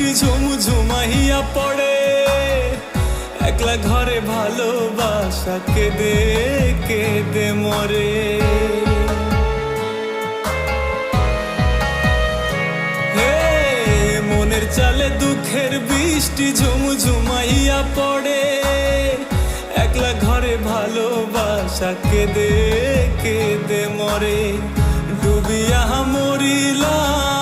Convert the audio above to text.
বৃষ্টি ঝুমঝুমাইয়া পড়ে, একলা ঘরে ভালোবাসা কেঁদে কেঁদে মরে। হে মনের চালে দুঃখের বৃষ্টি ঝুমঝুমাইয়া পড়ে, একলা ঘরে ভালোবাসা কেঁদে কেঁদে মরে। ডুবিয়া মরিলাম